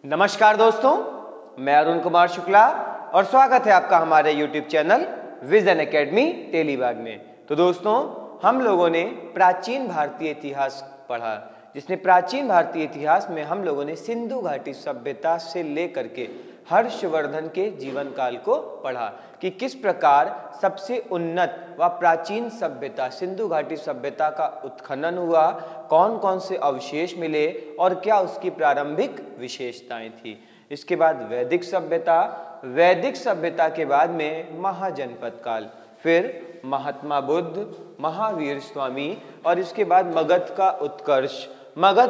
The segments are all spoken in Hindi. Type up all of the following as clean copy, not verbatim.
नमस्कार दोस्तों, मैं अरुण कुमार शुक्ला और स्वागत है आपका हमारे YouTube चैनल विजन एकेडमी टेलीबाग में। तो दोस्तों, हम लोगों ने प्राचीन भारतीय इतिहास पढ़ा, जिसमें प्राचीन भारतीय इतिहास में हम लोगों ने सिंधु घाटी सभ्यता से लेकर के हर्षवर्धन के जीवन काल को पढ़ा कि किस प्रकार सबसे उन्नत व प्राचीन सभ्यता सिंधु घाटी सभ्यता का उत्खनन हुआ, कौन कौन से अवशेष मिले और क्या उसकी प्रारंभिक विशेषताएं थी। इसके बाद वैदिक सभ्यता के बाद में महाजनपद काल, फिर महात्मा बुद्ध, महावीर स्वामी और इसके बाद मगध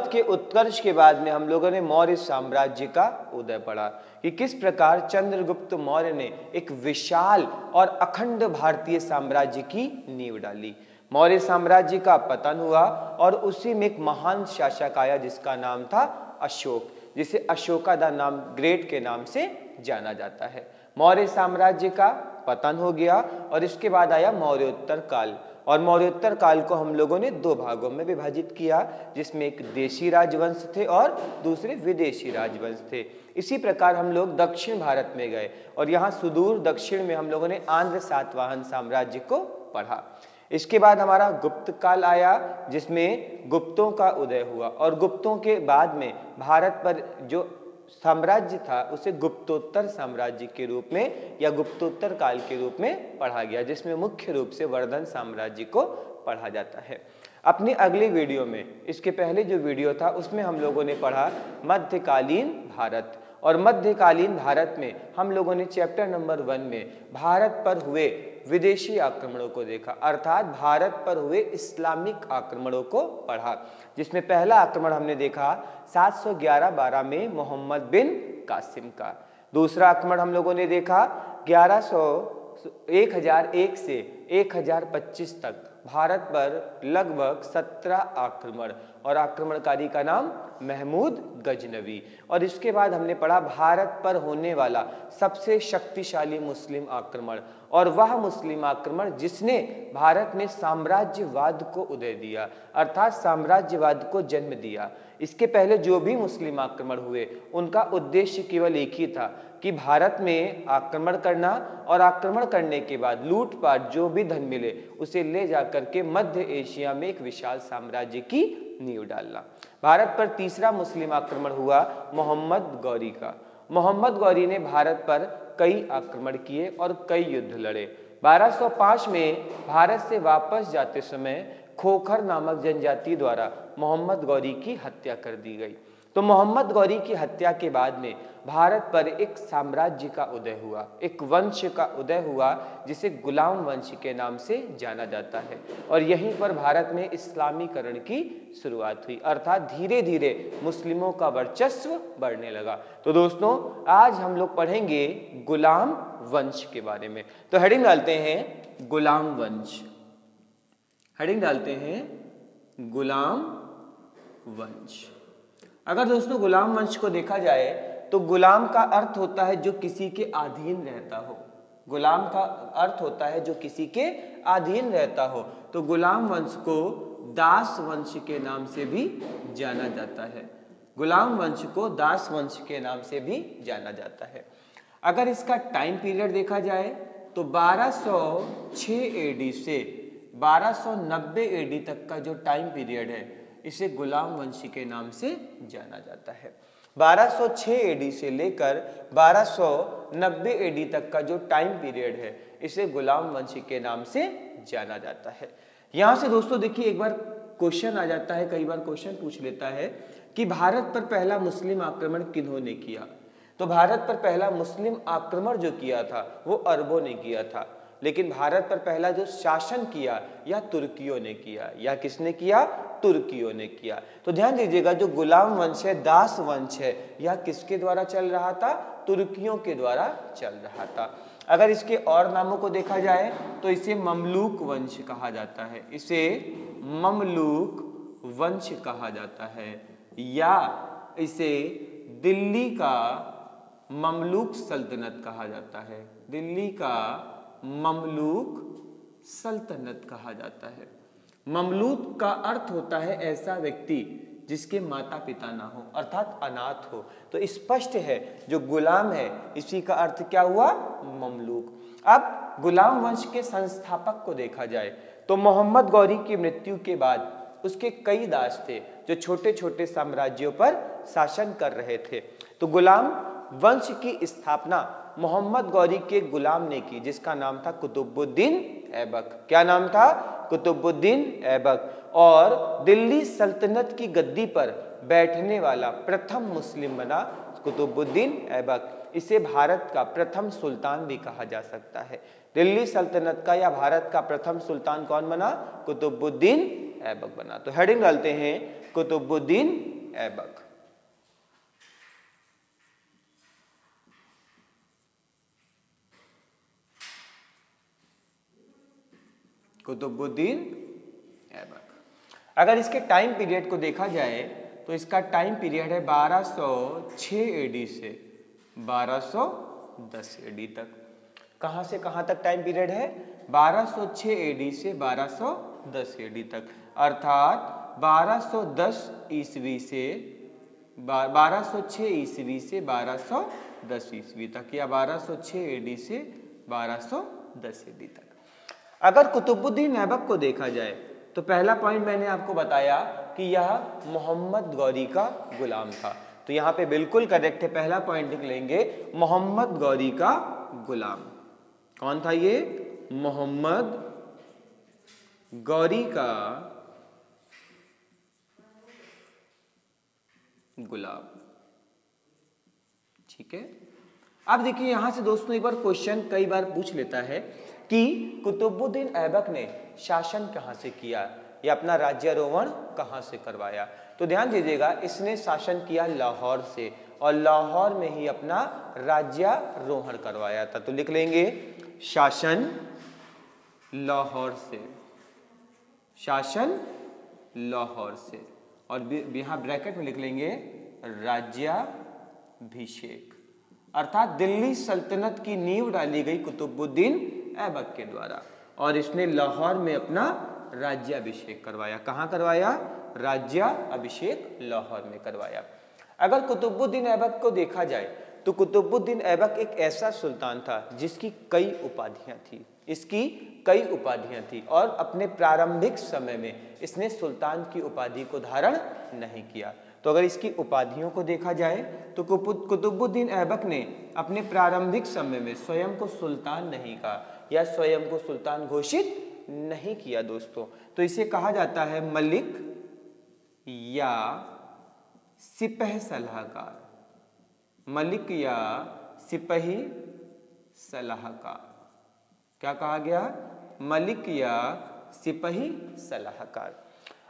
के उत्कर्ष के बाद में हम लोगों ने मौर्य साम्राज्य का उदय पढ़ा कि किस प्रकार चंद्रगुप्त मौर्य ने एक विशाल और अखंड भारतीय साम्राज्य की नींव डाली। मौर्य साम्राज्य का पतन हुआ और उसी में एक महान शासक आया जिसका नाम था अशोक, जिसे अशोका द नाम ग्रेट के नाम से जाना जाता है। मौर्य साम्राज्य का पतन हो गया और इसके बाद आया मौर्योत्तर काल, और मौर्योत्तर काल को हम लोगों ने दो भागों में विभाजित किया, जिसमें एक देशी राजवंश थे और दूसरे विदेशी राजवंश थे। इसी प्रकार हम लोग दक्षिण भारत में गए और यहाँ सुदूर दक्षिण में हम लोगों ने आंध्र सातवाहन साम्राज्य को पढ़ा। इसके बाद हमारा गुप्त काल आया, जिसमें गुप्तों का उदय हुआ और गुप्तों के बाद में भारत पर जो साम्राज्य था उसे गुप्तोत्तर साम्राज्य के रूप में या गुप्तोत्तर काल के रूप में पढ़ा गया, जिसमें मुख्य रूप से वर्धन साम्राज्य को पढ़ा जाता है। अपनी अगली वीडियो में, इसके पहले जो वीडियो था उसमें हम लोगों ने पढ़ा मध्यकालीन भारत, और मध्यकालीन भारत में हम लोगों ने चैप्टर नंबर 1 में भारत पर हुए विदेशी आक्रमणों को देखा, अर्थात भारत पर हुए इस्लामिक आक्रमणों को पढ़ा, जिसमें पहला आक्रमण हमने देखा 711-12 में मोहम्मद बिन कासिम का। दूसरा आक्रमण हम लोगों ने देखा 1001 से 1025 तक भारत पर लगभग 17 आक्रमण, और आक्रमणकारी का नाम महमूद गजनवी। और इसके बाद हमने पढ़ा भारत पर होने वाला सबसे शक्तिशाली मुस्लिम आक्रमण, और वह मुस्लिम आक्रमण जिसने भारत में साम्राज्यवाद को उदय दिया, अर्थात साम्राज्यवाद को जन्म दिया। इसके पहले जो भी मुस्लिम आक्रमण हुए उनका उद्देश्य केवल एक ही था कि भारत में आक्रमण करना और आक्रमण करने के बाद लूटपाट जो भी धन मिले उसे ले जाकर के मध्य एशिया में एक विशाल साम्राज्य की नींव डालना। भारत पर तीसरा मुस्लिम आक्रमण हुआ मोहम्मद गौरी का। मोहम्मद गौरी ने भारत पर कई आक्रमण किए और कई युद्ध लड़े। 1205 में भारत से वापस जाते समय खोखर नामक जनजाति द्वारा मोहम्मद गौरी की हत्या कर दी गई। तो मोहम्मद गौरी की हत्या के बाद में भारत पर एक साम्राज्य का उदय हुआ, एक वंश का उदय हुआ जिसे गुलाम वंश के नाम से जाना जाता है, और यहीं पर भारत में इस्लामीकरण की शुरुआत हुई, अर्थात धीरे धीरे मुस्लिमों का वर्चस्व बढ़ने लगा। तो दोस्तों, आज हम लोग पढ़ेंगे गुलाम वंश के बारे में। तो हेडिंग डालते हैं गुलाम वंश, हेडिंग डालते हैं गुलाम वंश। अगर दोस्तों गुलाम वंश को देखा जाए तो गुलाम का अर्थ होता है जो किसी के अधीन रहता हो। गुलाम का अर्थ होता है जो किसी के अधीन रहता हो। तो गुलाम वंश को दास वंश के नाम से भी जाना जाता है। गुलाम वंश को दास वंश के नाम से भी जाना जाता है। अगर इसका टाइम पीरियड देखा जाए तो 1206 एडी से 1290 एडी तक का जो टाइम पीरियड है इसे गुलाम वंशी के नाम से जाना जाता है। 1206 एडी से लेकर 1290 एडी तक का जो टाइम पीरियड है इसे गुलाम वंशी के नाम से जाना जाता है। यहां से दोस्तों देखिए, एक बार क्वेश्चन आ जाता है, कई बार क्वेश्चन पूछ लेता है कि भारत पर पहला मुस्लिम आक्रमण किन्होंने किया। तो भारत पर पहला मुस्लिम आक्रमण जो किया था वो अरबों ने किया था, लेकिन भारत पर पहला जो शासन किया या तुर्कियों ने किया। या किसने किया? तुर्कियों ने किया। तो ध्यान दीजिएगा, जो गुलाम वंश है, दास वंश है, यह किसके द्वारा चल रहा था? तुर्कियों के द्वारा चल रहा था। अगर इसके और नामों को देखा जाए तो इसे ममलूक वंश कहा जाता है, इसे ममलूक वंश कहा जाता है, या इसे दिल्ली का ममलूक सल्तनत कहा जाता है। दिल्ली का ममलूक सल्तनत कहा जाता है। ममलूक का अर्थ होता है ऐसा व्यक्ति जिसके माता पिता ना हो, अर्थात अनाथ हो। तो स्पष्ट है जो गुलाम है इसी का अर्थ क्या हुआ, ममलूक। अब गुलाम वंश के संस्थापक को देखा जाए तो मोहम्मद गौरी की मृत्यु के बाद उसके कई दास थे जो छोटे छोटे साम्राज्यों पर शासन कर रहे थे। तो गुलाम वंश की स्थापना मोहम्मद गौरी के गुलाम ने की, जिसका नाम था कुतुबुद्दीन ऐबक। क्या नाम था, कुतुबुद्दीन ऐबक। और दिल्ली सल्तनत की गद्दी पर बैठने वाला प्रथम मुस्लिम बना कुतुबुद्दीन ऐबक। इसे भारत का प्रथम सुल्तान भी कहा जा सकता है। दिल्ली सल्तनत का या भारत का प्रथम सुल्तान कौन बना, कुतुबुद्दीन ऐबक बना। तो हेडिंग डालते हैं कुतुबुद्दीन ऐबक। कुतुबुद्दीन ऐबक। अगर इसके टाइम पीरियड को देखा जाए तो इसका टाइम पीरियड है 1206 एडी से 1210 एडी तक। कहां से कहां तक टाइम पीरियड है, 1206 एडी से 1210 एडी तक, अर्थात 1210 ईस्वी से 1206 ईस्वी से 1210 ईस्वी तक, या 1206 एडी से 1210 एडी तक। अगर कुतुबुद्दीन ऐबक को देखा जाए तो पहला पॉइंट मैंने आपको बताया कि यह मोहम्मद गौरी का गुलाम था, तो यहाँ पे बिल्कुल करेक्ट है, पहला पॉइंट लिख लेंगे मोहम्मद गौरी का गुलाम। कौन था ये, मोहम्मद गौरी का गुलाम। ठीक है, अब देखिए यहां से दोस्तों एक बार क्वेश्चन कई बार पूछ लेता है कि कुतुबुद्दीन ऐबक ने शासन कहां से किया या अपना राज्यारोहण कहां से करवाया। तो ध्यान दीजिएगा, इसने शासन किया लाहौर से और लाहौर में ही अपना राज्यारोहण करवाया था। तो लिख लेंगे शासन लाहौर से, शासन लाहौर से, और यहां ब्रैकेट में लिख लेंगे राज्याभिषेक, अर्थात दिल्ली सल्तनत की नींव डाली गई कुतुबुद्दीन ऐबक के द्वारा और इसने लाहौर में अपना राज्याभिषेक करवाया। कहां करवाया, राज्याभिषेक लाहौर में करवाया। अगर कुतुबुद्दीन ऐबक को देखा जाए तो कुतुबुद्दीन ऐबक एक ऐसा सुल्तान था जिसकी कई उपाधियां थी, इसकी कई उपाधियां थी और अपने प्रारंभिक समय में इसने सुल्तान की उपाधि को धारण नहीं किया। तो अगर इसकी उपाधियों को देखा जाए तो कुतुबुद्दीन ऐबक ने अपने प्रारंभिक समय में स्वयं को सुल्तान नहीं कहा या स्वयं को सुल्तान घोषित नहीं किया दोस्तों। तो इसे कहा जाता है मलिक या सिपह सलाहकार, मलिक या सिपही सलाहकार। क्या कहा गया, मलिक या सिपही सलाहकार।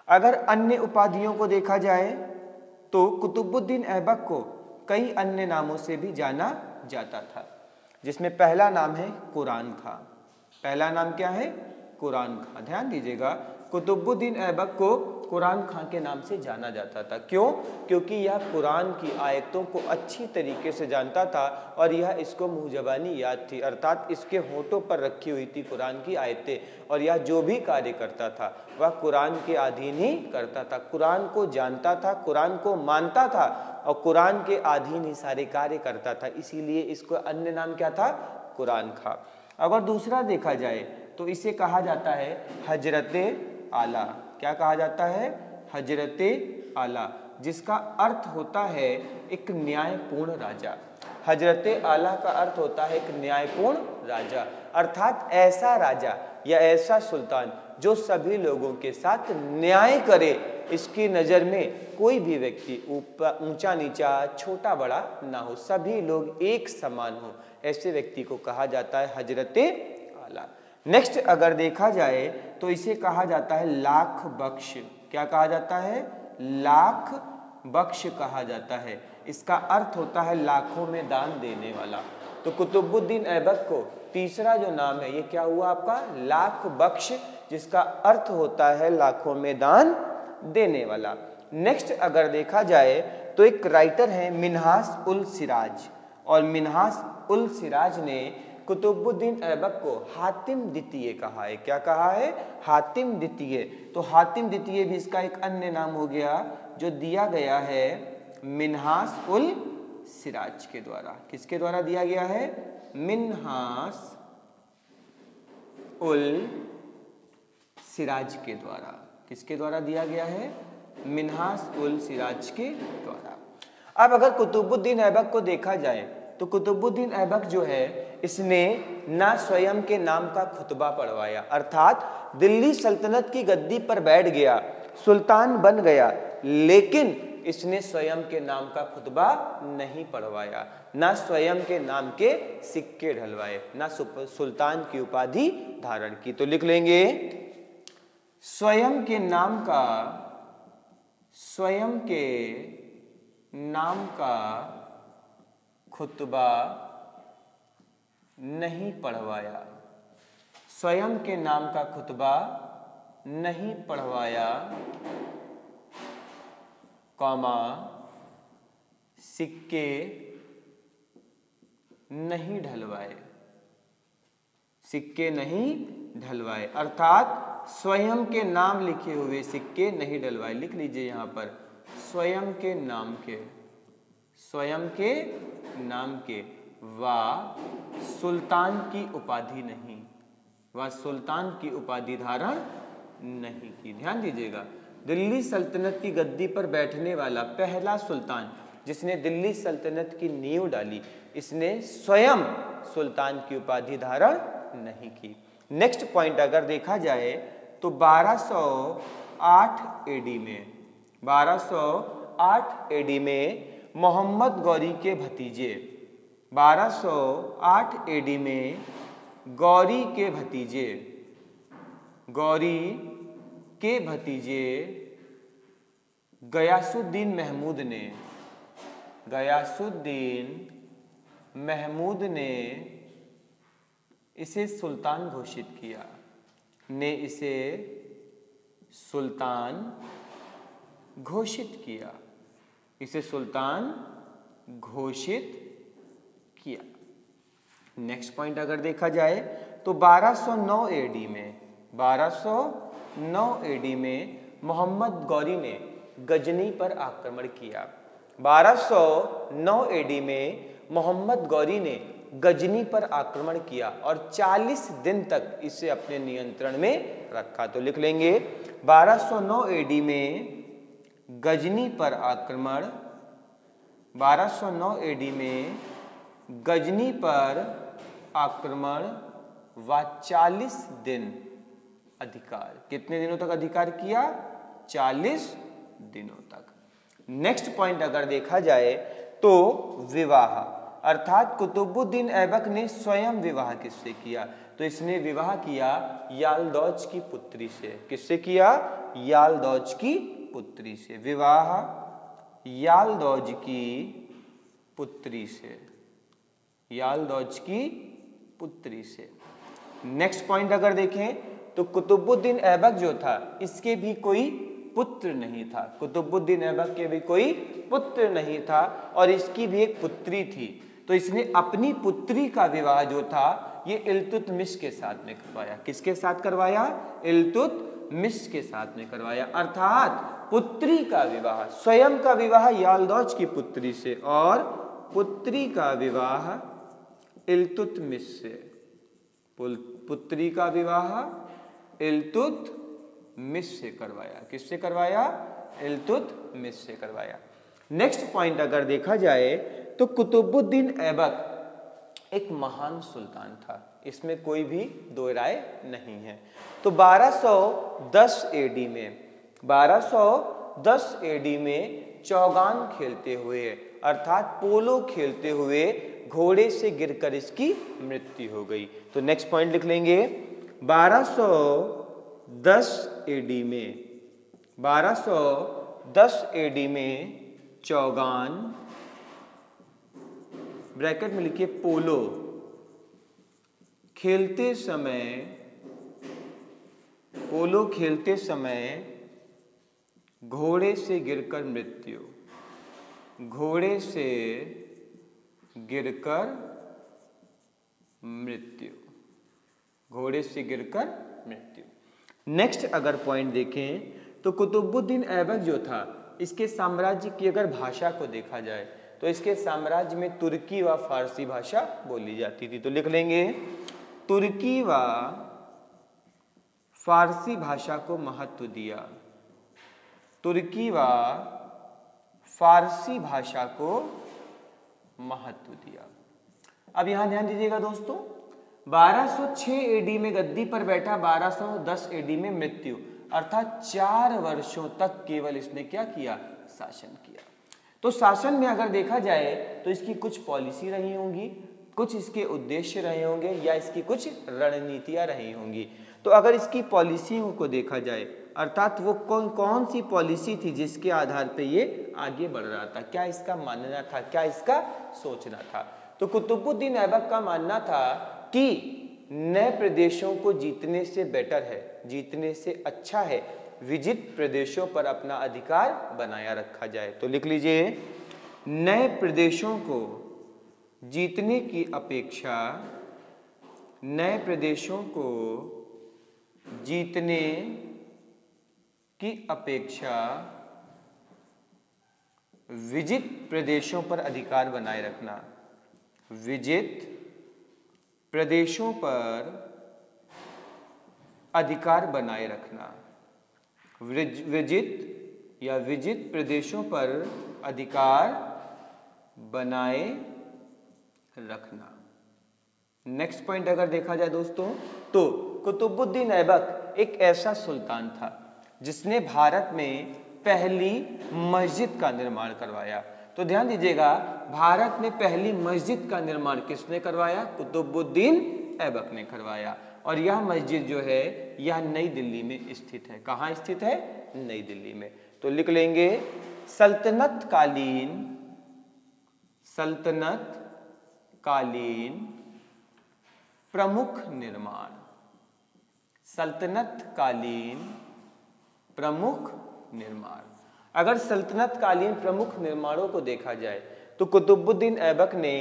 अगर अन्य उपाधियों को देखा जाए तो कुतुबुद्दीन ऐबक को कई अन्य नामों से भी जाना जाता था, जिसमें पहला नाम है कुरान खां। पहला नाम क्या है, कुरान खां। ध्यान दीजिएगा, कुतुबुद्दीन ऐबक को कुरान खां के नाम से जाना जाता था। क्यों, क्योंकि यह कुरान की आयतों को अच्छी तरीके से जानता था और यह इसको मुँह ज़बानी याद थी, अर्थात इसके होठों पर रखी हुई थी कुरान की आयतें और यह जो भी कार्य करता था वह कुरान के अधीन ही करता था। कुरान को जानता था, कुरान को मानता था और कुरान के अधीन ही सारे कार्य करता था, इसीलिए इसको अन्य नाम क्या था, कुरान खां। अगर दूसरा देखा जाए तो इसे कहा जाता है हजरते आला। क्या कहा जाता है, हजरते आला, जिसका अर्थ होता है एक न्यायपूर्ण राजा। हजरते आला का अर्थ होता है एक न्यायपूर्ण राजा, अर्थात ऐसा राजा या ऐसा सुल्तान जो सभी लोगों के साथ न्याय करे। इसकी नज़र में कोई भी व्यक्ति ऊंचा नीचा छोटा बड़ा ना हो, सभी लोग एक समान हो, ऐसे व्यक्ति को कहा जाता है हजरते आला। नेक्स्ट अगर देखा जाए तो इसे कहा जाता है लाख बख्श। क्या कहा जाता है, लाख बख्श कहा जाता है। इसका अर्थ होता है लाखों में दान देने वाला। तो कुतुबुद्दीन ऐबक को तीसरा जो नाम है ये क्या हुआ आपका, लाख बख्श, जिसका अर्थ होता है लाखों में दान देने वाला। नेक्स्ट अगर देखा जाए तो एक राइटर है मिन्हास उल सिराज, और मिन्हास उल सिराज ने कुतुबुद्दीन ऐबक को हातिम द्वितीय कहा है। क्या कहा है, हातिम द्वितीय। तो हातिम द्वितीय भी इसका एक अन्य नाम हो गया जो दिया गया है मिन्हास उल सिराज के द्वारा। किसके द्वारा दिया गया है? मिन्हास उल सिराज के द्वारा। किसके द्वारा दिया गया है? मिन्हास उल सिराज के द्वारा। अब अगर कुतुबुद्दीन ऐबक को देखा जाए तो कुतुबुद्दीन ऐबक जो है इसने ना स्वयं के नाम का खुतबा पढ़वाया, अर्थात दिल्ली सल्तनत की गद्दी पर बैठ गया, सुल्तान बन गया, लेकिन इसने स्वयं के नाम का खुतबा नहीं पढ़वाया, ना स्वयं के नाम के सिक्के ढलवाए, ना सुल्तान की उपाधि धारण की। तो लिख लेंगे स्वयं के नाम का खुतबा नहीं पढ़वाया, स्वयं के नाम का खुतबा नहीं पढ़वाया, कॉमा सिक्के नहीं ढलवाए, सिक्के नहीं ढलवाए, अर्थात स्वयं के नाम लिखे हुए सिक्के नहीं डलवाए। लिख लीजिए यहां पर स्वयं के नाम के, स्वयं के नाम के, व सुल्तान की उपाधि नहीं, व सुल्तान की उपाधि धारण नहीं की। ध्यान दीजिएगा, दिल्ली सल्तनत की गद्दी पर बैठने वाला पहला सुल्तान जिसने दिल्ली सल्तनत की नींव डाली, इसने स्वयं सुल्तान की उपाधि धारण नहीं की। नेक्स्ट पॉइंट अगर देखा जाए तो 1208 एडी में, 1208 एडी में मोहम्मद गौरी के भतीजे, 1208 एडी में गौरी के भतीजे, गौरी के भतीजे गयासुद्दीन महमूद ने, गयासुद्दीन महमूद ने इसे सुल्तान घोषित किया, ने इसे सुल्तान घोषित किया, इसे सुल्तान घोषित किया। नेक्स्ट पॉइंट अगर देखा जाए तो 1209 एडी में, 1209 एडी में मोहम्मद गौरी ने गजनी पर आक्रमण किया। 1209 एडी में मोहम्मद गौरी ने गजनी पर आक्रमण किया और 40 दिन तक इसे अपने नियंत्रण में रखा। तो लिख लेंगे 1209 एडी में गजनी पर आक्रमण, 1209 एडी में गजनी पर आक्रमण व 40 दिन अधिकार, कितने दिनों तक अधिकार किया? 40 दिनों तक। नेक्स्ट पॉइंट अगर देखा जाए तो विवाह, अर्थात कुतुबुद्दीन ऐबक ने स्वयं विवाह किससे किया? तो इसने विवाह किया यालदौज की पुत्री से। किससे किया? यालदौज की पुत्री से। विवाह यालदौज की पुत्री से, यालदौज की पुत्री से। नेक्स्ट पॉइंट अगर देखें तो कुतुबुद्दीन ऐबक जो था इसके भी कोई पुत्र नहीं था, कुतुबुद्दीन ऐबक के भी कोई पुत्र नहीं था और इसकी भी एक पुत्री थी। तो इसने अपनी पुत्री का विवाह जो था ये इल्तुतमिश के साथ में करवाया। किसके साथ करवाया? इल्तुतमिश के साथ में करवाया, अर्थात पुत्री का विवाह, स्वयं का विवाह यालदौज की पुत्री से और पुत्री का विवाह इल्तुतमिश से, पुत्री का विवाह इल्तुतमिश से करवाया। किससे करवाया? इल्तुतमिश से करवाया। नेक्स्ट पॉइंट अगर देखा जाए तो कुतुबुद्दीन ऐबक एक महान सुल्तान था, इसमें कोई भी दो राय नहीं है। तो 1210 एडी में, 1210 एडी में चौगान खेलते हुए, अर्थात पोलो खेलते हुए घोड़े से गिरकर इसकी मृत्यु हो गई। तो नेक्स्ट पॉइंट लिख लेंगे 1210 एडी में, 1210 एडी में चौगान, ब्रैकेट में लिखिए पोलो, खेलते समय, पोलो खेलते समय घोड़े से गिरकर मृत्यु, घोड़े से गिरकर मृत्यु, घोड़े से गिरकर मृत्यु। नेक्स्ट अगर पॉइंट देखें तो कुतुबुद्दीन ऐबक जो था इसके साम्राज्य की अगर भाषा को देखा जाए तो इसके साम्राज्य में तुर्की व फारसी भाषा बोली जाती थी। तो लिख लेंगे तुर्की व फारसी भाषा को महत्व दिया, तुर्की व फारसी भाषा को महत्व दिया। अब यहां ध्यान दीजिएगा दोस्तों, 1206 एडी में गद्दी पर बैठा, 1210 एडी में मृत्यु, अर्थात 4 वर्षों तक केवल इसने क्या किया, शासन किया। तो शासन में अगर देखा जाए तो इसकी कुछ पॉलिसी रही होंगी, कुछ इसके उद्देश्य रहे होंगे या इसकी कुछ रणनीतियां रही होंगी। तो अगर इसकी पॉलिसियों को देखा जाए, अर्थात वो कौन कौन सी पॉलिसी थी जिसके आधार पे ये आगे बढ़ रहा था, क्या इसका मानना था, क्या इसका सोचना था। तो कुतुबुद्दीन ऐबक का मानना था कि नए प्रदेशों को जीतने से बेटर है, जीतने से अच्छा है विजित प्रदेशों पर अपना अधिकार बनाया रखा जाए। तो लिख लीजिए, नए प्रदेशों को जीतने की अपेक्षा, नए प्रदेशों को जीतने की अपेक्षा विजित प्रदेशों पर अधिकार बनाए रखना, विजित प्रदेशों पर अधिकार बनाए रखना, विजित या विजित प्रदेशों पर अधिकार बनाए रखना। नेक्स्ट पॉइंट अगर देखा जाए दोस्तों, तो कुतुबुद्दीन ऐबक एक ऐसा सुल्तान था जिसने भारत में पहली मस्जिद का निर्माण करवाया। तो ध्यान दीजिएगा, भारत में पहली मस्जिद का निर्माण किसने करवाया, कुतुबुद्दीन ऐबक ने करवाया। और यह मस्जिद जो है यह नई दिल्ली में स्थित है। कहाँ स्थित है, नई दिल्ली में। तो लिख लेंगे सल्तनत कालीन प्रमुख निर्माण, सल्तनत कालीन प्रमुख निर्माण। अगर सल्तनत कालीन प्रमुख निर्माणों को देखा जाए तो कुतुबुद्दीन ऐबक ने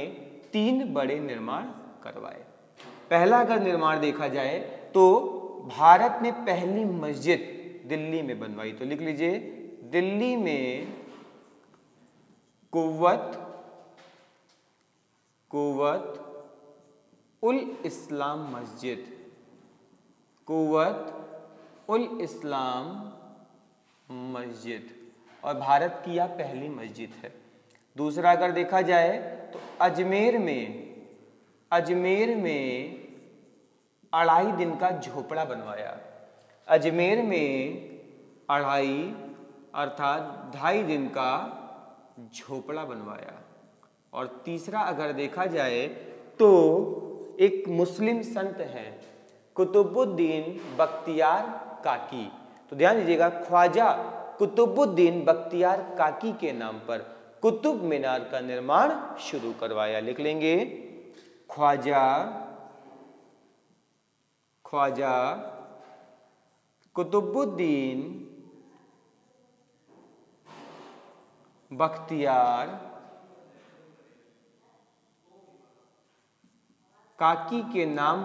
3 बड़े निर्माण करवाए। पहला अगर निर्माण देखा जाए तो भारत में पहली मस्जिद दिल्ली में बनवाई। तो लिख लीजिए, दिल्ली में कुव्वत उल इस्लाम मस्जिद, कुव्वत उल इस्लाम मस्जिद, और भारत की यह पहली मस्जिद है। दूसरा अगर देखा जाए तो अजमेर में 2.5 दिन का झोपड़ा बनवाया, अजमेर में 2.5 अर्थात 2.5 दिन का झोपड़ा बनवाया। और तीसरा अगर देखा जाए तो एक मुस्लिम संत हैं कुतुबुद्दीन बख्तियार काकी। तो ध्यान दीजिएगा, ख्वाजा कुतुबुद्दीन बख्तियार काकी के नाम पर कुतुब मीनार का निर्माण शुरू करवाया। लिख लेंगे, ख्वाजा कुतुबुद्दीन बख्तियार काकी के नाम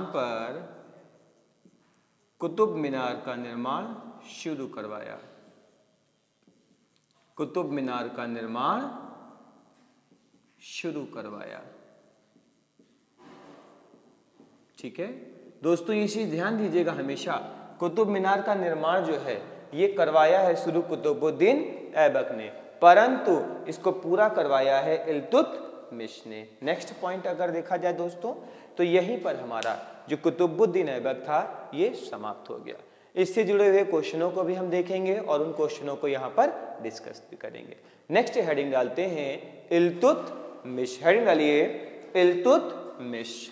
पर कुतुब मीनार का निर्माण शुरू करवाया, कुतुब मीनार का निर्माण शुरू करवाया। ठीक है दोस्तों, ये चीज ध्यान दीजिएगा हमेशा, कुतुब मीनार का निर्माण जो है ये करवाया है शुरू कुतुबुद्दीन ऐबक ने, परंतु इसको पूरा करवाया है इल्तुतमिश ने। नेक्स्ट पॉइंट अगर देखा जाए दोस्तों तो यहीं पर हमारा जो कुतुबुद्दीन ऐबक था ये समाप्त हो गया। इससे जुड़े हुए क्वेश्चनों को भी हम देखेंगे और उन क्वेश्चनों को यहाँ पर डिस्कस भी करेंगे। नेक्स्ट हेडिंग डालते हैं इल्तुतमिश, हेडिंग डालिए इल्तुतमिश।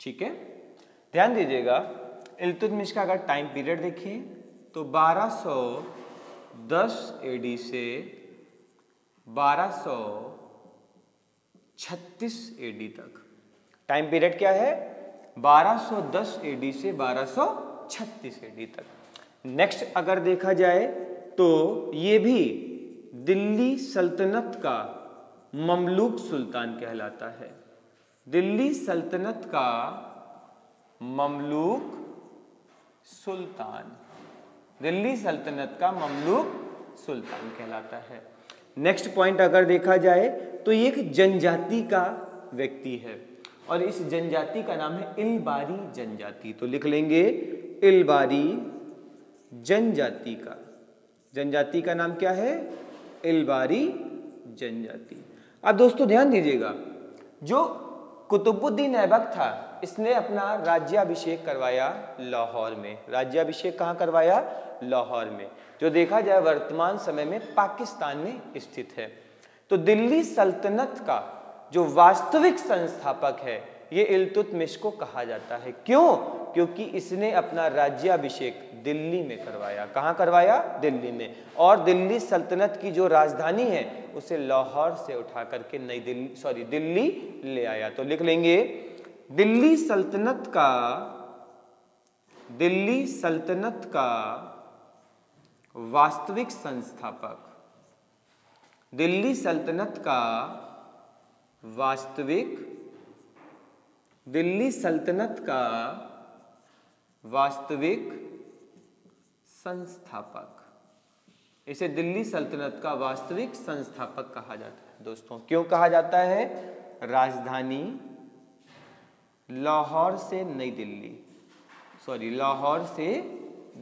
ठीक है, ध्यान दीजिएगा, इल्तुतमिश का अगर टाइम पीरियड देखें तो 1210 एडी से 1236 एडी तक। टाइम पीरियड क्या है? 1210 एडी से 1236 एडी तक। नेक्स्ट अगर देखा जाए तो ये भी दिल्ली सल्तनत का ममलूक सुल्तान कहलाता है। दिल्ली सल्तनत का ममलूक सुल्तान, दिल्ली सल्तनत का ममलूक सुल्तान कहलाता है। नेक्स्ट पॉइंट अगर देखा जाए तो ये एक जनजाति का व्यक्ति है और इस जनजाति का नाम है इलबारी जनजाति। तो लिख लेंगे इलबारी जनजाति का, जनजाति का नाम क्या है? इलबारी जनजाति। अब दोस्तों ध्यान दीजिएगा, जो कुतुबुद्दीन ऐबक था इसने अपना राज्याभिषेक करवाया लाहौर में। राज्याभिषेक कहाँ करवाया? लाहौर में, जो देखा जाए वर्तमान समय में पाकिस्तान में स्थित है। तो दिल्ली सल्तनत का जो वास्तविक संस्थापक है ये इल्तुतमिश को कहा जाता है। क्यों? क्योंकि इसने अपना राज्याभिषेक दिल्ली में करवाया। कहाँ करवाया? दिल्ली में। और दिल्ली सल्तनत की जो राजधानी है उसे लाहौर से उठा करके दिल्ली ले आया। तो लिख लेंगे दिल्ली सल्तनत का वास्तविक संस्थापक, दिल्ली सल्तनत का वास्तविक संस्थापक, इसे दिल्ली सल्तनत का वास्तविक संस्थापक कहा जाता है। दोस्तों क्यों कहा जाता है? राजधानी लाहौर से नई दिल्ली, लाहौर से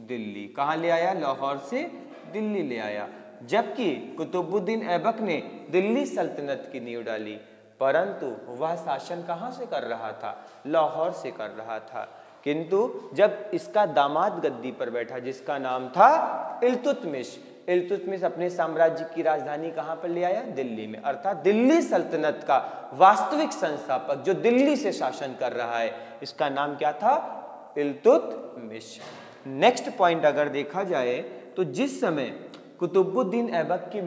दिल्ली, कहाँ ले आया? लाहौर से दिल्ली ले आया। जबकि कुतुबुद्दीन ऐबक ने दिल्ली सल्तनत की नींव डाली, परंतु वह शासन कहाँ से कर रहा था? लाहौर से कर रहा था। किंतु जब इसका दामाद गद्दी पर बैठा जिसका नाम था इल्तुतमिश, इल्तुतमिश अपने साम्राज्य की राजधानी कहाँ पर ले आया? दिल्ली में। अर्थात दिल्ली सल्तनत का वास्तविक संस्थापक जो दिल्ली से शासन कर रहा है इसका नाम क्या था? इल्तुतमिश। नेक्स्ट पॉइंट अगर देखा जाए तो जिस समय कुतुबुद्दीन ऐबक की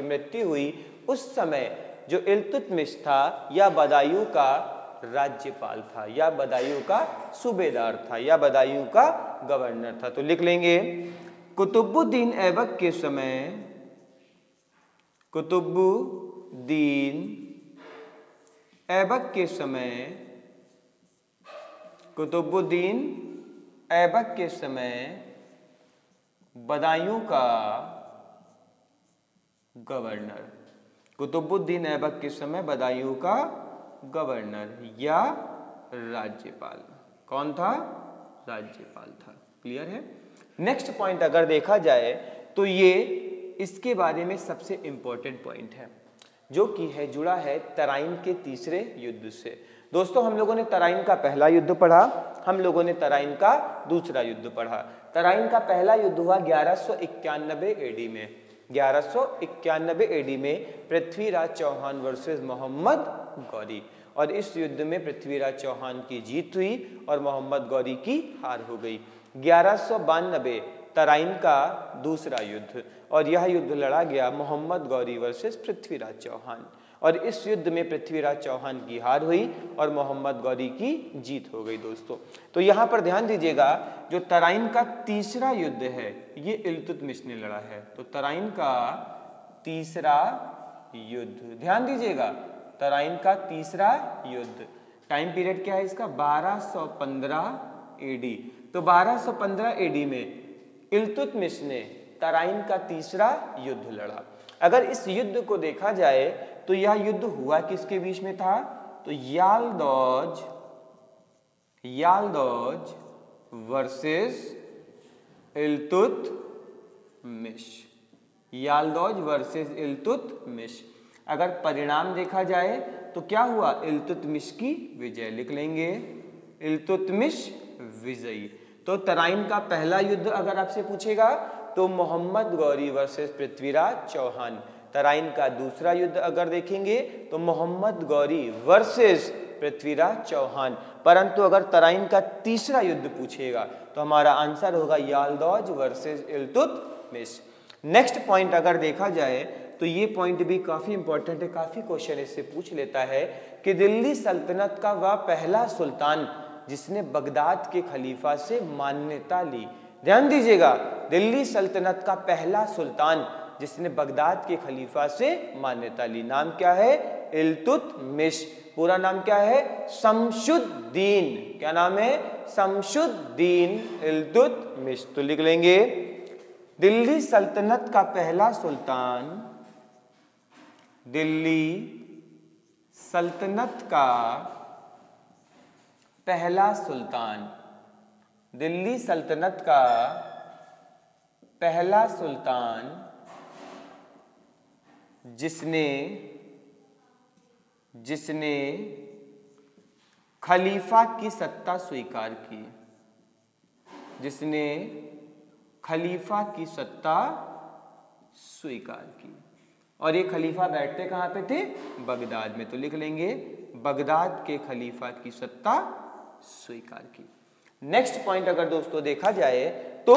मृत्यु हुई उस समय जो इल्तुतमिश था या बदायूं का राज्यपाल था, या बदायूं का सूबेदार था, या बदायूं का गवर्नर था। तो लिख लेंगे कुतुबुद्दीन ऐबक के समय बदायूं का गवर्नर या राज्यपाल कौन था? राज्यपाल था। क्लियर है? नेक्स्ट पॉइंट अगर देखा जाए तो ये इसके बारे में सबसे इंपॉर्टेंट पॉइंट है जो कि है जुड़ा है तराइन के तीसरे युद्ध से। दोस्तों हम लोगों ने तराइन का पहला युद्ध पढ़ा, हम लोगों ने तराइन का दूसरा युद्ध पढ़ा। तराइन का पहला युद्ध हुआ 1191 एडी में। 1191 एडी में पृथ्वीराज चौहान वर्सेस मोहम्मद गौरी, और इस युद्ध में पृथ्वीराज चौहान की जीत हुई और मोहम्मद गौरी की हार हो गई। 1192 तराइन का दूसरा युद्ध, और यह युद्ध लड़ा गया मोहम्मद गौरी वर्सेस पृथ्वीराज चौहान, और इस युद्ध में पृथ्वीराज चौहान की हार हुई और मोहम्मद गौरी की जीत हो गई। दोस्तों तो यहाँ पर ध्यान दीजिएगा, जो तराइन का तीसरा युद्ध है ये इल्तुतमिश ने लड़ा है। तो तराइन का तीसरा युद्ध, ध्यान दीजिएगा, तराइन का तीसरा युद्ध, टाइम पीरियड क्या है इसका? 1215 एडी। तो 1215 एडी में इल्तुतमिश ने तराइन का तीसरा युद्ध लड़ा। अगर इस युद्ध को देखा जाए तो यह युद्ध हुआ किसके बीच में था? तो यालदौज वर्सेस इल्तुतमिश, यालदौज वर्सेस इल्तुतमिश। अगर परिणाम देखा जाए तो क्या हुआ? इल्तुतमिश की विजय। लिख लेंगे इल्तुतमिश विजयी। तो तराइन का पहला युद्ध अगर आपसे पूछेगा तो मोहम्मद गौरी वर्सेस पृथ्वीराज चौहान। तराइन का दूसरा युद्ध अगर देखेंगे तो मोहम्मद गौरी वर्सेस पृथ्वीराज चौहान। परंतु अगर तराइन का तीसरा युद्ध पूछेगा तो हमारा आंसर होगा याल्दौज वर्सेस इल्तुतमिश। नेक्स्ट पॉइंट अगर देखा जाए तो ये पॉइंट भी काफी इंपॉर्टेंट है, काफी क्वेश्चन इससे पूछ लेता है कि दिल्ली सल्तनत का वह पहला सुल्तान जिसने बगदाद के खलीफा से मान्यता ली। ध्यान दीजिएगा, दिल्ली सल्तनत का पहला सुल्तान जिसने बगदाद के खलीफा से मान्यता ली, नाम क्या है? इल्तुतमिश। पूरा नाम क्या है? शमशुद्दीन। क्या नाम है? शमशुद्दीन इल्तुतमिश। तो लिख लेंगे दिल्ली सल्तनत का पहला सुल्तान, दिल्ली सल्तनत का पहला सुल्तान, दिल्ली सल्तनत का पहला सुल्तान जिसने खलीफा की सत्ता स्वीकार की, जिसने खलीफा की सत्ता स्वीकार की। और ये खलीफा बैठते कहां पे थे? बगदाद में। तो लिख लेंगे बगदाद के खलीफा की सत्ता स्वीकार की। नेक्स्ट पॉइंट अगर दोस्तों देखा जाए तो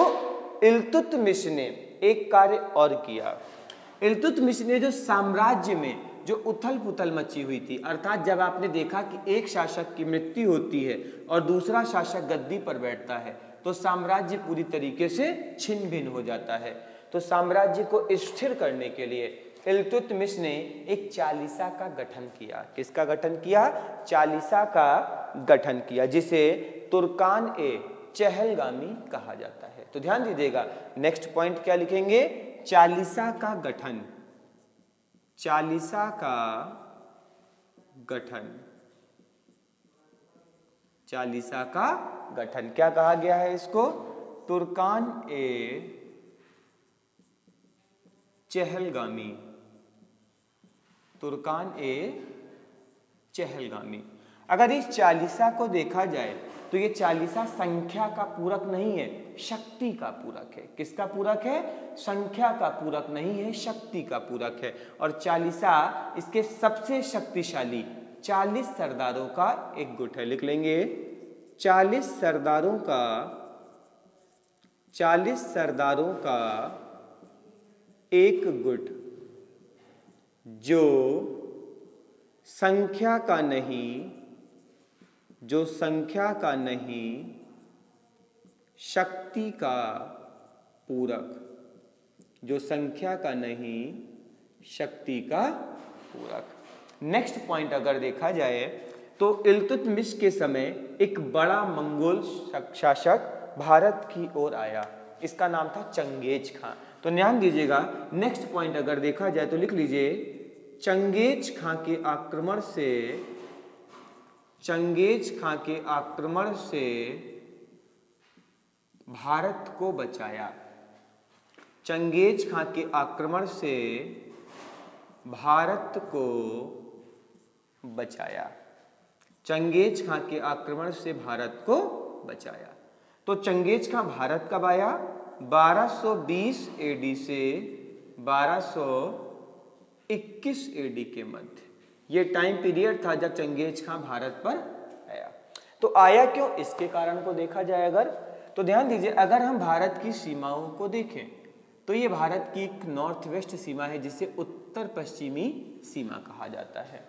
इल्तुतमिश ने एक कार्य और किया। इल्तुतमिश ने जो साम्राज्य में जो उथल पुथल मची हुई थी, अर्थात जब आपने देखा कि एक शासक की मृत्यु होती है और दूसरा शासक गद्दी पर बैठता है तो साम्राज्य पूरी तरीके से छिन्न भिन्न हो जाता है। तो साम्राज्य को स्थिर करने के लिए इल्तुतमिश ने एक चालीसा का गठन किया। किसका गठन किया? चालीसा का गठन किया, जिसे तुर्कान ए चहलगामी कहा जाता है। तो ध्यान दीजिएगा, नेक्स्ट पॉइंट क्या लिखेंगे? चालीसा का गठन, चालीसा का गठन, चालीसा का गठन। क्या कहा गया है इसको? तुर्कान ए चहलगामी, तुर्कान ए चहलगामी। अगर इस चालीसा को देखा जाए तो ये चालीसा संख्या का पूरक नहीं है, शक्ति का पूरक है। किसका पूरक है? संख्या का पूरक नहीं है, शक्ति का पूरक है। और चालीसा इसके सबसे शक्तिशाली 40 सरदारों का एक गुट है। लिख लेंगे 40 सरदारों का, 40 सरदारों का एक गुट, जो संख्या का नहीं, जो संख्या का नहीं, शक्ति का पूरक, जो संख्या का नहीं, शक्ति का पूरक। नेक्स्ट पॉइंट अगर देखा जाए तो इल्तुतमिश के समय एक बड़ा मंगोल शासक भारत की ओर आया। इसका नाम था चंगेज खां। तो ध्यान दीजिएगा, नेक्स्ट पॉइंट अगर देखा जाए तो लिख लीजिए चंगेज खां के आक्रमण से, चंगेज खां के आक्रमण से भारत को बचाया। चंगेज खां के आक्रमण से भारत को बचाया। चंगेज खां के आक्रमण से भारत को बचाया। तो चंगेज खां भारत कब आया? 1220 एडी से 1221 एडी के मध्य। ये टाइम पीरियड था जब चंगेज खां भारत पर आया। तो आया क्यों, इसके कारण को देखा जाए अगर तो ध्यान दीजिए, अगर हम भारत की सीमाओं को देखें तो ये भारत की एक नॉर्थ वेस्ट सीमा है जिसे उत्तर पश्चिमी सीमा कहा जाता है।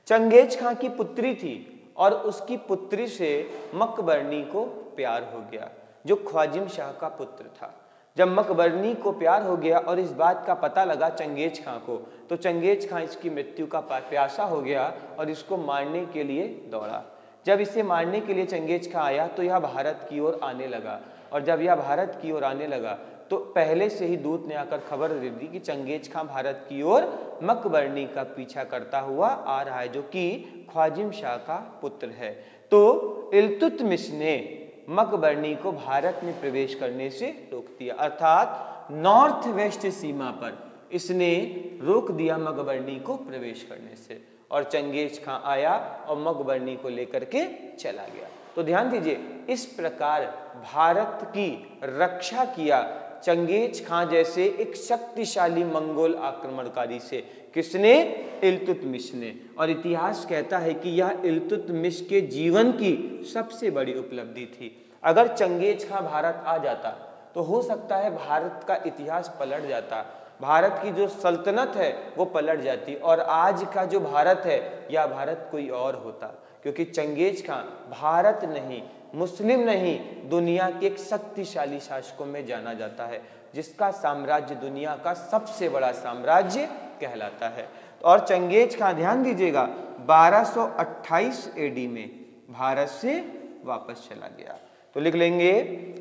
चंगेज खां की पुत्री थी और उसकी पुत्री से मकबरनी को प्यार हो गया, जो ख्वाजिम शाह का पुत्र था। जब मकबरनी को प्यार हो गया और इस बात का पता लगा चंगेज खां को, तो चंगेज खां इसकी मृत्यु का प्यासा हो गया और इसको मारने के लिए दौड़ा। जब इसे मारने के लिए चंगेज खां आया तो यह भारत की ओर आने लगा, और जब यह भारत की ओर आने लगा तो पहले से ही दूत ने आकर खबर दे दी कि चंगेज खां भारत की ओर मकबरनी का पीछा करता हुआ आ रहा है, जो कि ख्वाजिम शाह का पुत्र है। तो इल्तुतमिश ने मकबरनी को भारत में प्रवेश करने से रोक दिया, अर्थात नॉर्थ वेस्ट सीमा पर इसने रोक दिया मकबरनी को प्रवेश करने से, और चंगेज खां आया और मकबरनी को लेकर के चला गया। तो ध्यान दीजिए, इस प्रकार भारत की रक्षा किया चंगेज खान जैसे एक शक्तिशाली मंगोल आक्रमणकारी से। किसने? इल्तुतमिश ने। और इतिहास कहता है कि यह इल्तुतमिश के जीवन की सबसे बड़ी उपलब्धि थी। अगर चंगेज खान भारत आ जाता तो हो सकता है भारत का इतिहास पलट जाता, भारत की जो सल्तनत है वो पलट जाती और आज का जो भारत है या भारत कोई और होता, क्योंकि चंगेज खान भारत नहीं, मुस्लिम नहीं, दुनिया के एक शक्तिशाली शासकों में जाना जाता है, जिसका साम्राज्य दुनिया का सबसे बड़ा साम्राज्य कहलाता है। और चंगेज खान, ध्यान दीजिएगा, 1228 एडी में भारत से वापस चला गया। तो लिख लेंगे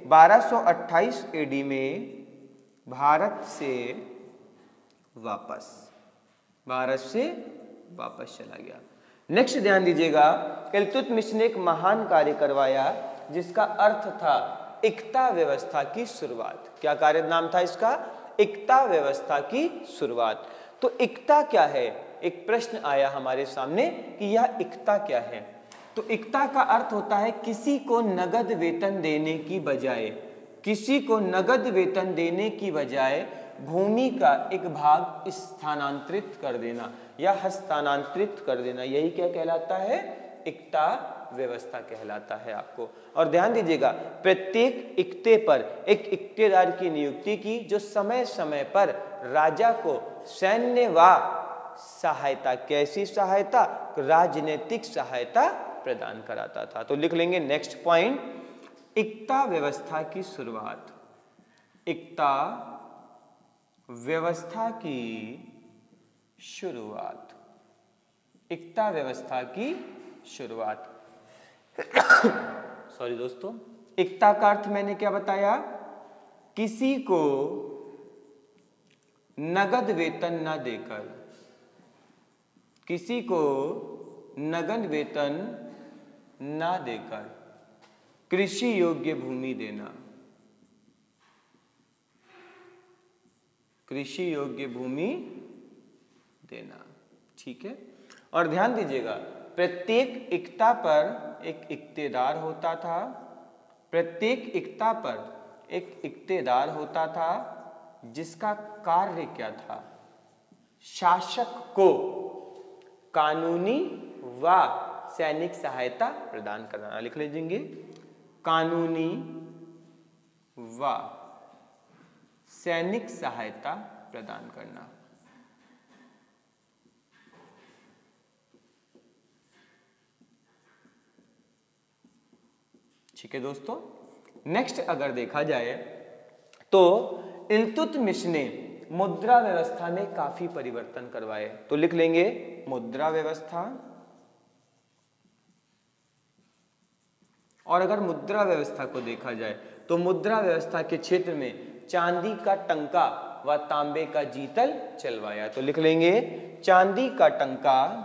1228 एडी में भारत से वापस चला गया। नेक्स्ट ध्यान दीजिएगा, इल्तुतमिश ने एक महान कार्य करवाया जिसका अर्थ था इक्ता व्यवस्था की शुरुआत। क्या कार्य नाम था इसका? इक्ता व्यवस्था की शुरुआत। तो इक्ता क्या है? एक प्रश्न आया हमारे सामने कि यह इक्ता क्या है। तो इक्ता का अर्थ होता है किसी को नगद वेतन देने की बजाय, किसी को नगद वेतन देने की बजाय भूमि का एक भाग स्थानांतरित कर देना या हस्तांतरित कर देना, यही क्या कहलाता है? इक्ता व्यवस्था कहलाता है आपको। और ध्यान दीजिएगा, प्रत्येक इक्ते पर एक इक्तेदार की नियुक्ति की जो समय समय पर राजा को सैन्य व सहायता, कैसी सहायता? राजनीतिक सहायता प्रदान कराता था। तो लिख लेंगे नेक्स्ट पॉइंट, इक्ता व्यवस्था की शुरुआत। इक्ता व्यवस्था की शुरुआत, इक्ता व्यवस्था की शुरुआत। सॉरी दोस्तों, इक्ता का अर्थ मैंने क्या बताया? किसी को नगद वेतन न देकर, किसी को नगद वेतन न देकर कृषि योग्य भूमि देना, कृषि योग्य भूमि देना। ठीक है। और ध्यान दीजिएगा, प्रत्येक इक्ता पर एक इक्तेदार होता था, प्रत्येक इक्ता पर एक इक्तेदार होता था जिसका कार्य क्या था? शासक को कानूनी व सैनिक सहायता प्रदान करना। लिख लीजिए, कानूनी व सैनिक सहायता प्रदान करना। ठीक है दोस्तों। नेक्स्ट अगर देखा जाए तो इल्तुतमिश ने मुद्रा व्यवस्था में काफी परिवर्तन करवाए। तो लिख लेंगे मुद्रा व्यवस्था। और अगर मुद्रा व्यवस्था को देखा जाए तो मुद्रा व्यवस्था के क्षेत्र में चांदी का टंका व तांबे का जीतल चलवाया। तो लिख लेंगे चांदी का टंका,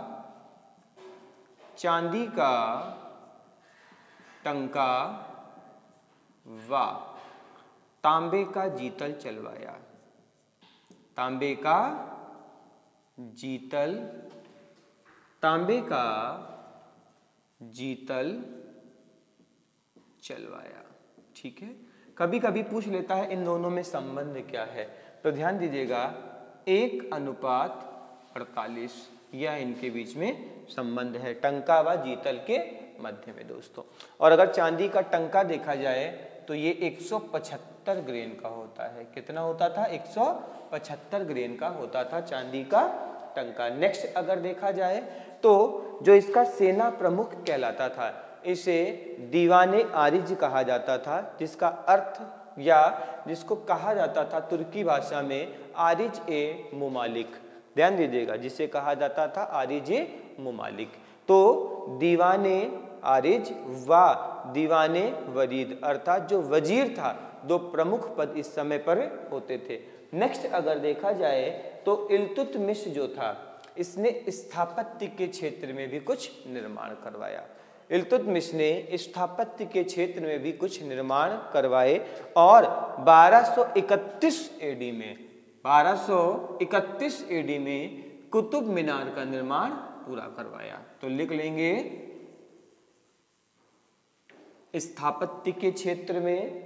चांदी का टंका व तांबे का जीतल चलवाया, तांबे का जीतल, तांबे का जीतल चलवाया। ठीक है। कभी कभी पूछ लेता है इन दोनों में संबंध क्या है, तो ध्यान दीजिएगा 1:48 यह इनके बीच में संबंध है, टंका व जीतल के मध्य में दोस्तों। और अगर चांदी का टंका देखा जाए तो ये 175 ग्रेन का होता है। कितना होता था? 175 ग्रेन का होता था चांदी का टंका। नेक्स्ट अगर देखा जाए तो जो इसका सेना प्रमुख कहलाता था, इसे दीवाने आरिज कहा जाता था, जिसका अर्थ या जिसको कहा जाता था तुर्की भाषा में आरिज ए मुमालिक। ध्यान दीजिएगा, जिसे कहा जाता था आरिज ए मुमालिक। तो दीवाने आरिज व दीवाने वरीद, अर्थात जो वजीर था, दो प्रमुख पद इस समय पर होते थे। नेक्स्ट अगर देखा जाए तो इल्तुतमिश जो था, इसने स्थापत्य के क्षेत्र में भी कुछ निर्माण करवाया। इल्तुतमिश ने स्थापत्य के क्षेत्र में भी कुछ निर्माण करवाए और 1231 एडी में, 1231 एडी में कुतुब मीनार का निर्माण पूरा करवाया। तो लिख लेंगे स्थापत्य के क्षेत्र में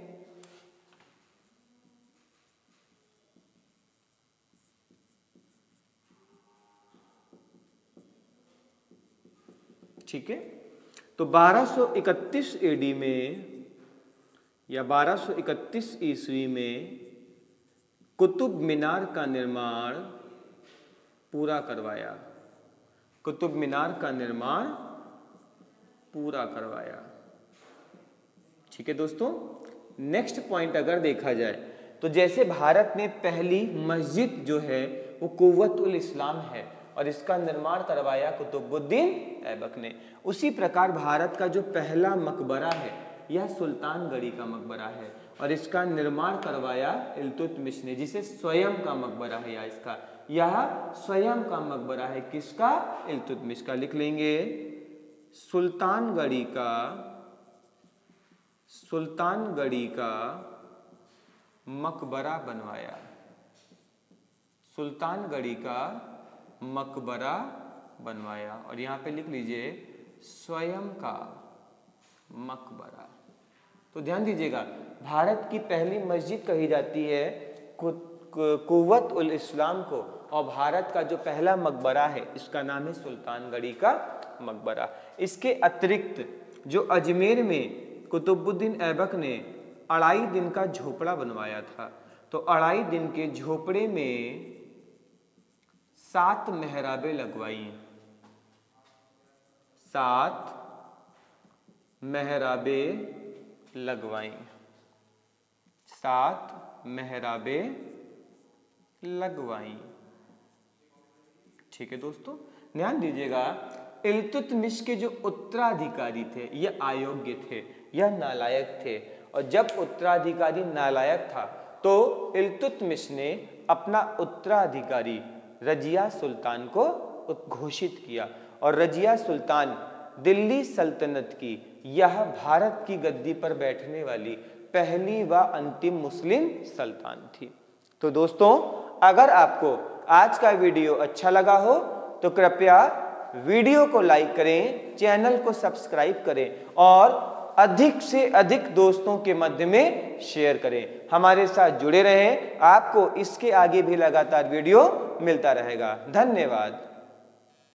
ठीक है। तो 1231 एडी में या 1231 ईस्वी में कुतुब मीनार का निर्माण पूरा करवाया। कुतुब मीनार का निर्माण पूरा करवाया। ठीक है दोस्तों। नेक्स्ट पॉइंट अगर देखा जाए तो जैसे भारत में पहली मस्जिद जो है वो कुव्वतुल इस्लाम है और इसका निर्माण करवाया कुतुबुद्दीन ऐबक ने, उसी प्रकार भारत का जो पहला मकबरा है यह सुल्तानगढ़ी का मकबरा है और इसका निर्माण करवाया इल्तुतमिश ने, जिसे स्वयं का मकबरा है या इसका यह स्वयं का मकबरा है। किसका? इल्तुतमिश का। लिख लेंगे सुल्तानगढ़ी का मकबरा बनवाया। सुल्तानगढ़ी का मकबरा बनवाया और यहाँ पे लिख लीजिए स्वयं का मकबरा। तो ध्यान दीजिएगा, भारत की पहली मस्जिद कही जाती है कुव्वत उल इस्लाम को और भारत का जो पहला मकबरा है इसका नाम है सुल्तानगढ़ी का मकबरा। इसके अतिरिक्त जो अजमेर में कुतुबुद्दीन ऐबक ने 2.5 दिन का झोपड़ा बनवाया था, तो 2.5 दिन के झोपड़े में 7 मेहराबें लगवाई। 7 मेहराबें लगवाई। 7 मेहराबें लगवाई। ठीक है दोस्तों, ध्यान दीजिएगा, इल्तुतमिश के जो उत्तराधिकारी थे यह अयोग्य थे, यह नालायक थे और जब उत्तराधिकारी नालायक था तो इल्तुतमिश ने अपना उत्तराधिकारी रजिया सुल्तान को उद्घोषित किया और रजिया सुल्तान दिल्ली सल्तनत की यह भारत की गद्दी पर बैठने वाली पहली व अंतिम मुस्लिम सुल्तान थी। तो दोस्तों, अगर आपको आज का वीडियो अच्छा लगा हो तो कृपया वीडियो को लाइक करें, चैनल को सब्सक्राइब करें और अधिक से अधिक दोस्तों के मध्य में शेयर करें। हमारे साथ जुड़े रहें, आपको इसके आगे भी लगातार वीडियो मिलता रहेगा। धन्यवाद।